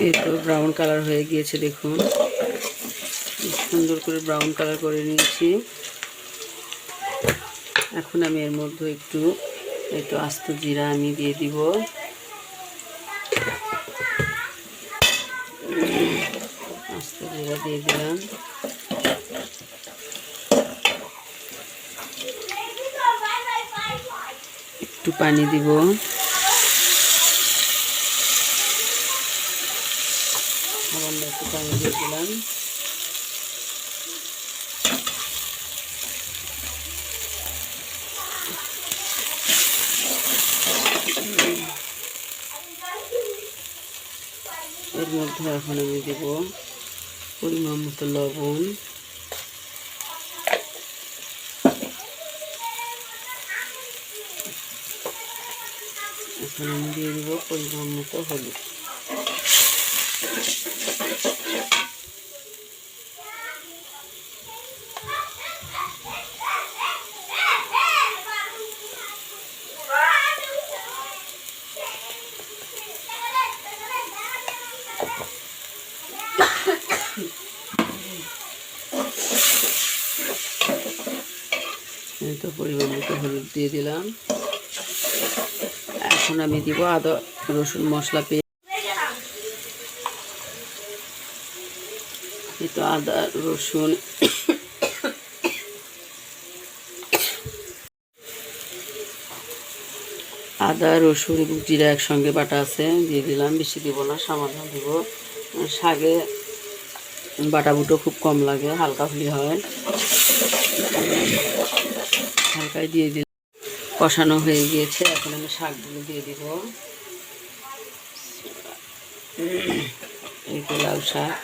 এই তো brown colour হয়ে গিয়েছে, দেখুন সুন্দর করে ব্রাউন কালার করে নিয়েছি। এখন আমি এর মধ্যে একটু এই তো আস্ত জিরা আমি দিয়ে দিব। আস্ত জিরা দিয়ে দিলাম। একটু পানি দিব। সামান্য একটু পানি দিয়ে দিলাম। এর মধ্যে এখন আমি দেব পরিমাণ মতো লবণ, এখন আমি দিয়ে দেব পরিমাণ মতো হলুদ। এই তো পরিমাণ মতো হলুদ দিয়ে দিলাম। এখন আমি দিব আদা রসুন মশলা পেস্ট। এই তো আদা রসুন এবং জিরা একসঙ্গে বাটা আছে, দিয়ে দিলাম। বেশি দিব না, সামান্য দিব। শাকে বাটা বুটো খুব কম লাগে, হালকা হলে হয়। হালকাই দিয়ে দিলাম। কষানো হয়ে গিয়েছে, এখন আমি শাকগুলো দিয়ে দিব। এই তো লাউ শাক,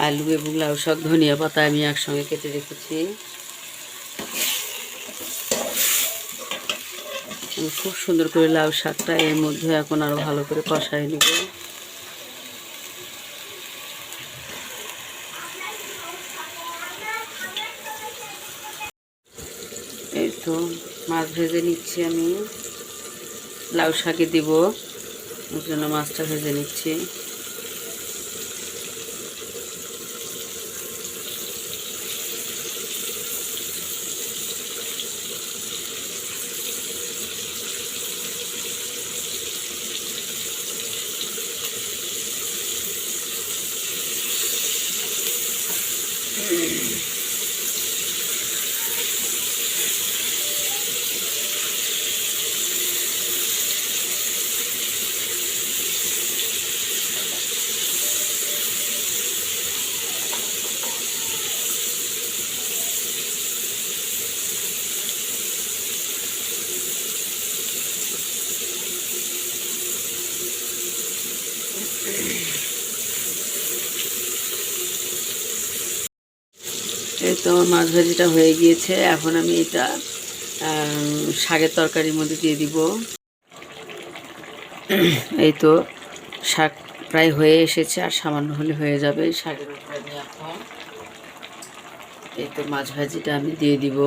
আলু এবং লাউ শাক, ধনিয়া পাতা আমি একসঙ্গে কেটে রেখেছি। খুব সুন্দর করে লাউ শাকটা এর মধ্যে এখন আরো ভালো করে কষাই নিব। এই তো মাছ ভেজে নিচ্ছি আমি, লাউ শাকে দিব, ওর জন্য মাছটা ভেজে নিচ্ছি। এই তো আমার মাছ ভাজিটা হয়ে গিয়েছে, এখন আমি এটা শাকের তরকারির মধ্যে দিয়ে দিব। এই তো শাক প্রায় হয়ে এসেছে, আর সামান্য হলে হয়ে যাবে। শাকের উপরে আমি এখন এই তো মাছ ভাজিটা আমি দিয়ে দিব।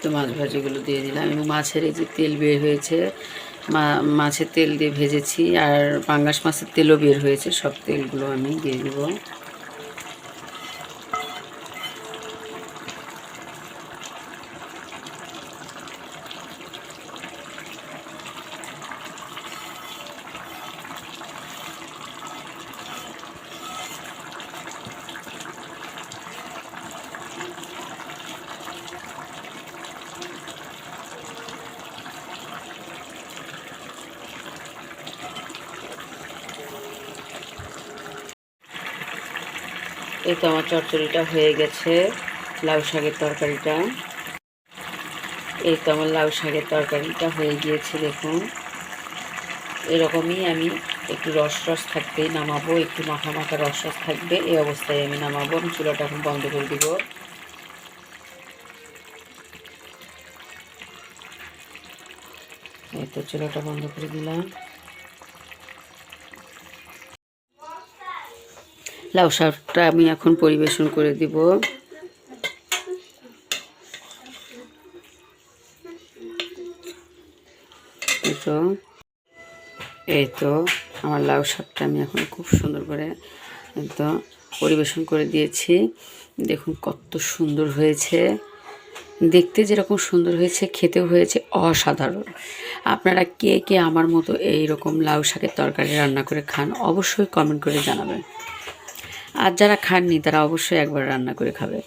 তো মাছ ভাজিগুলো দিয়ে দিলাম, এবং মাছের এই যে তেল বের হয়েছে, মাছের তেল দিয়ে ভেজেছি, আর পাঙ্গাস মাছের তেলও বের হয়েছে, সব তেলগুলো আমি দিয়ে দিব। এই তো আমার চচ্চড়িটা হয়ে গেছে, লাউ শাকের তরকারিটা। এই তো আমার লাউ শাকের তরকারিটা হয়ে গিয়েছে, দেখুন এরকমই আমি একটু রস রস থাকতেই নামাবো, একটু মাখা মাখা রস রস থাকবে, এই অবস্থায় আমি নামাবো। আমি চুলাটা এখন বন্ধ করে দিব। তো চুলাটা বন্ধ করে দিলাম। লাউ শাকটা আমি এখন পরিবেশন করে দিব। এই তো আমার লাউ শাকটা আমি এখন খুব সুন্দর করে তো পরিবেশন করে দিয়েছি। দেখুন কত সুন্দর হয়েছে, দেখতে যেরকম সুন্দর হয়েছে খেতেও হয়েছে অসাধারণ। আপনারা কে কে আমার মতো এই রকম লাউ শাকের তরকারি রান্না করে খান অবশ্যই কমেন্ট করে জানাবেন। আর যারা খাননি তারা অবশ্যই একবার রান্না করে খাবে।